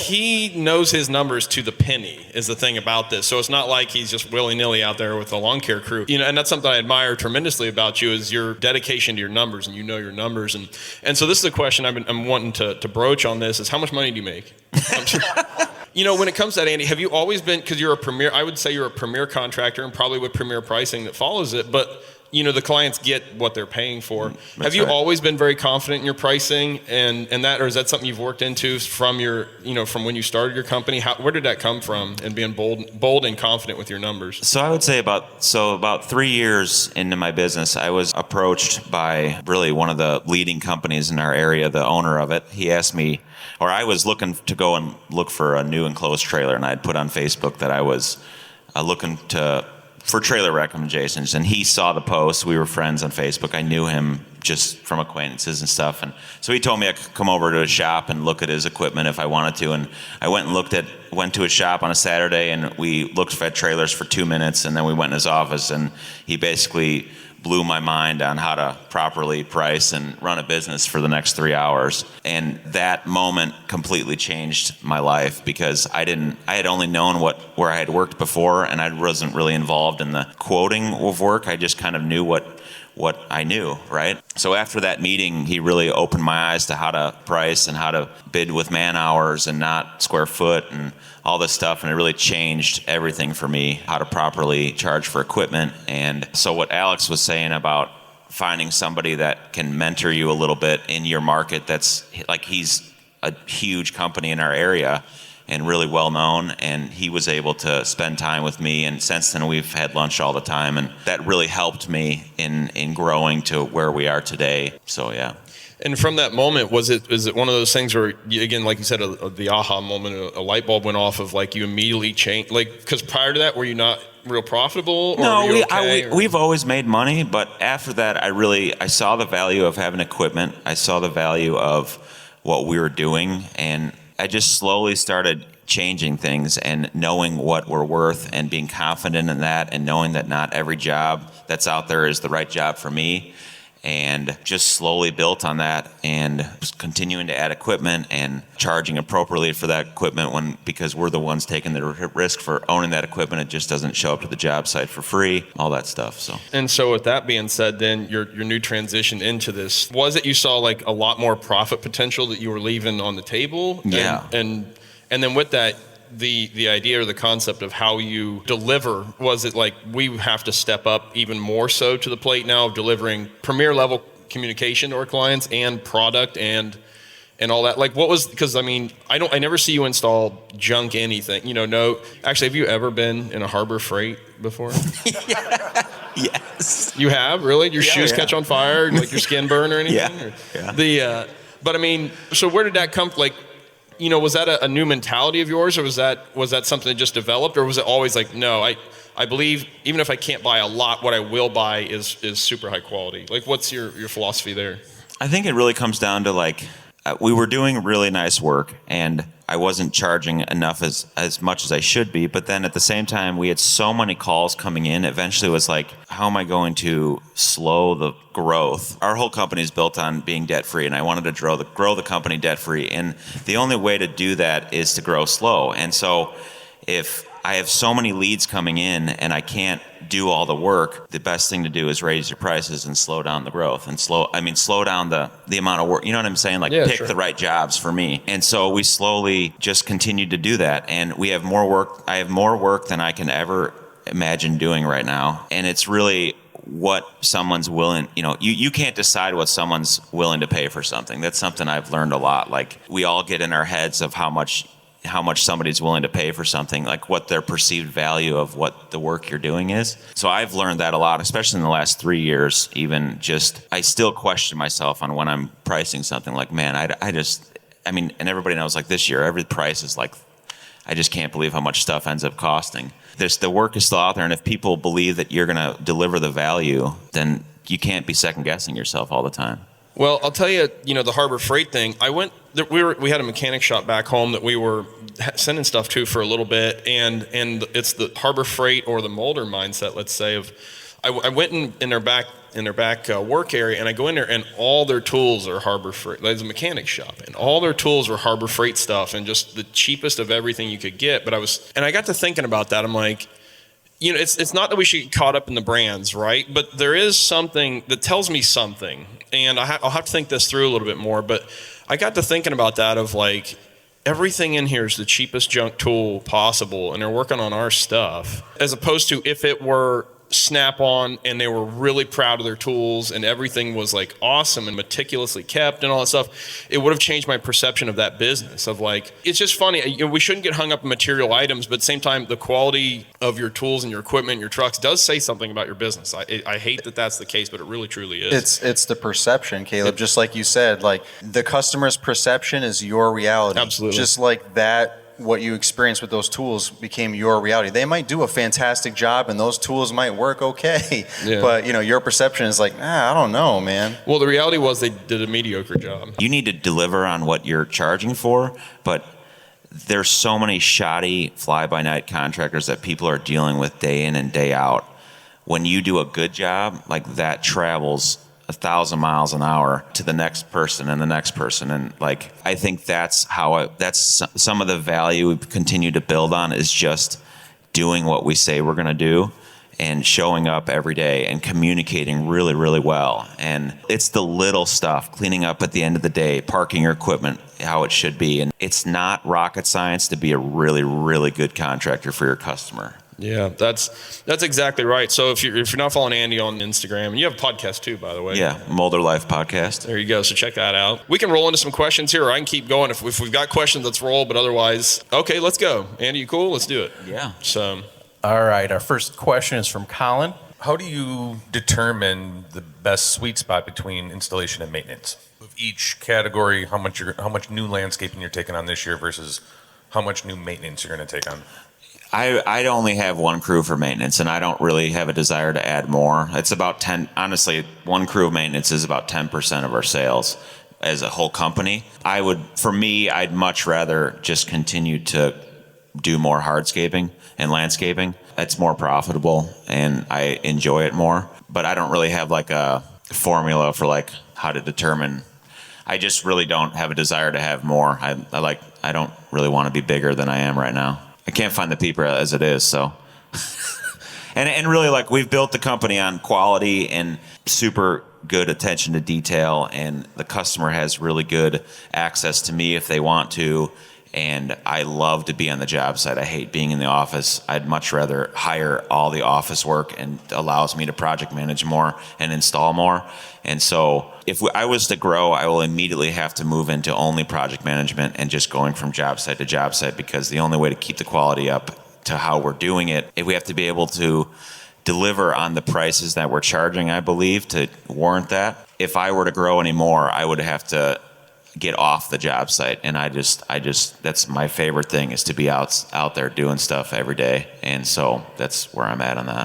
he knows his numbers to the penny is the thing about this. So it's not like he's just willy-nilly out there with the lawn care crew. And that's something I admire tremendously about you is your dedication to your numbers, and you know your numbers. And so this is a question I'm wanting to broach on this is how much money do you make? When it comes to that, Andy, have you always been, because I would say you're a premier contractor and probably with premier pricing that follows it, but the clients get what they're paying for. Have you always been very confident in your pricing and that, or is that something you've worked into from from when you started your company? Where did that come from, and being bold and confident with your numbers? So I would say about 3 years into my business, I was approached by really one of the leading companies in our area, the owner of it. He asked me, or I was looking to go and look for a new enclosed trailer, and I had put on Facebook that I was looking for trailer recommendations, and he saw the post. We were friends on Facebook. I knew him just from acquaintances and stuff, and so he told me I could come over to his shop and look at his equipment if I wanted to, and I went to his shop on a Saturday, and we looked at trailers for 2 minutes, and then we went in his office, and he basically blew my mind on how to properly price and run a business for the next 3 hours. And that moment completely changed my life, because I had only known where I had worked before, and I wasn't really involved in the quoting of work. I just kind of knew what I knew, right? So after that meeting, he really opened my eyes to how to price and how to bid with man hours and not square foot and all this stuff, and it really changed everything for me, how to properly charge for equipment. And so what Alex was saying about finding somebody that can mentor you a little bit in your market, that's like, he's a huge company in our area and really well known, and he was able to spend time with me, and since then we've had lunch all the time, and that really helped me in growing to where we are today. So yeah. And from that moment, is it one of those things where, again, like you said, the aha moment, a light bulb went off of like you immediately changed, like, because prior to that, were you not real profitable? Or No, we've always made money, but after that, I saw the value of having equipment. I saw the value of what we were doing, and I just slowly started changing things and knowing what we're worth and being confident in that, and knowing that not every job that's out there is the right job for me. And just slowly built on that, and continuing to add equipment and charging appropriately for that equipment because we're the ones taking the risk for owning that equipment. It just doesn't show up to the job site for free, all that stuff. So with that being said, then your new transition into this, was it you saw like a lot more profit potential that you were leaving on the table? Yeah. And then with that, the idea or the concept of how you deliver, was it like we have to step up even more so to the plate now of delivering premier level communication to our clients and product and all that? Like, what was, because I never see you install junk anything, no. Actually, have you ever been in a Harbor Freight before? Yes. You have? Really? Your shoes catch on fire, like your skin burn or anything? Yeah. But so where did that come, like, was that a new mentality of yours, or was that something that just developed, or was it always like, no, I believe even if I can't buy a lot, what I will buy is super high quality? Like, what's your philosophy there? I think it really comes down to like, we were doing really nice work, and I wasn't charging enough as much as I should be. But then at the same time, we had so many calls coming in. Eventually it was like, how am I going to slow the growth? Our whole company is built on being debt free, and I wanted to grow the company debt free. And the only way to do that is to grow slow. And so if I have so many leads coming in and I can't do all the work, the best thing to do is raise your prices and slow down the growth and slow down the amount of work. You know what I'm saying? Like, pick the right jobs for me. And so we slowly just continued to do that. And we have more work. I have more work than I can ever imagine doing right now. And it's really what someone's willing, you can't decide what someone's willing to pay for something. That's something I've learned a lot. Like, we all get in our heads of how much somebody's willing to pay for something, like what their perceived value of what the work you're doing is. So I've learned that a lot, especially in the last 3 years. Even just, I still question myself on when I'm pricing something. Like, man, and everybody knows, like, this year, every price is like, I just can't believe how much stuff ends up costing. The work is still out there, and if people believe that you're going to deliver the value, then you can't be second guessing yourself all the time. Well, I'll tell you, the Harbor Freight thing, we had a mechanic shop back home that we were sending stuff to for a little bit, and it's the Harbor Freight or the Mulder mindset, let's say, of I went in their back work area, and I go in there, and all their tools are Harbor Freight. There's a mechanic shop, and all their tools are Harbor Freight stuff, and just the cheapest of everything you could get. But I got to thinking about that. I'm like, it's not that we should get caught up in the brands, right? But there is something that tells me something, and I'll have to think this through a little bit more. But I got to thinking about that of like, everything in here is the cheapest junk tool possible, and they're working on our stuff, as opposed to if it were Snap-on and they were really proud of their tools and everything was like awesome and meticulously kept and all that stuff, it would have changed my perception of that business. Of like, it's just funny, we shouldn't get hung up in material items, but at the same time, the quality of your tools and your equipment and your trucks does say something about your business. I hate that that's the case, but it really truly is. It's the perception, Caleb. Just like you said, like the customer's perception is your reality. Absolutely. Just like that, what you experience with those tools became your reality. They might do a fantastic job and those tools might work okay, but your perception is like, I don't know, man. Well, the reality was they did a mediocre job. You need to deliver on what you're charging for, but there's so many shoddy fly-by-night contractors that people are dealing with day in and day out. When you do a good job, like that travels 1,000 miles an hour to the next person and the next person. And like, I think that's some of the value we continue to build on, is just doing what we say we're going to do and showing up every day and communicating really, really well. And it's the little stuff, cleaning up at the end of the day, parking your equipment how it should be. And it's not rocket science to be a really, really good contractor for your customer. Yeah, that's exactly right. So if you're not following Andy on Instagram, and you have a podcast too, by the way. Yeah, Mulder Life Podcast. There you go. So check that out. We can roll into some questions here, or I can keep going. If we've got questions, let's roll. But otherwise, okay, let's go. Andy, you cool? Let's do it. Yeah. So, all right. Our first question is from Colin. How do you determine the best sweet spot between installation and maintenance of each category? How much new landscaping you're taking on this year versus how much new maintenance you're going to take on? I only have one crew for maintenance, and I don't really have a desire to add more. It's about 10, honestly, one crew of maintenance is about 10% of our sales as a whole company. I'd much rather just continue to do more hardscaping and landscaping. It's more profitable, and I enjoy it more. But I don't really have like a formula for like how to determine. I just really don't have a desire to have more. I don't really want to be bigger than I am right now. I can't find the peeper as it is, so. and really, like, we've built the company on quality and super good attention to detail, and the customer has really good access to me if they want to, and I love to be on the job site. I hate being in the office. I'd much rather hire all the office work, and allows me to project manage more and install more. And so if I was to grow, I will immediately have to move into only project management and just going from job site to job site, because the only way to keep the quality up to how we're doing it, if we have to be able to deliver on the prices that we're charging, I believe, to warrant that. If I were to grow anymore, I would have to get off the job site. And I just that's my favorite thing, is to be out there doing stuff every day. And so that's where I'm at on that.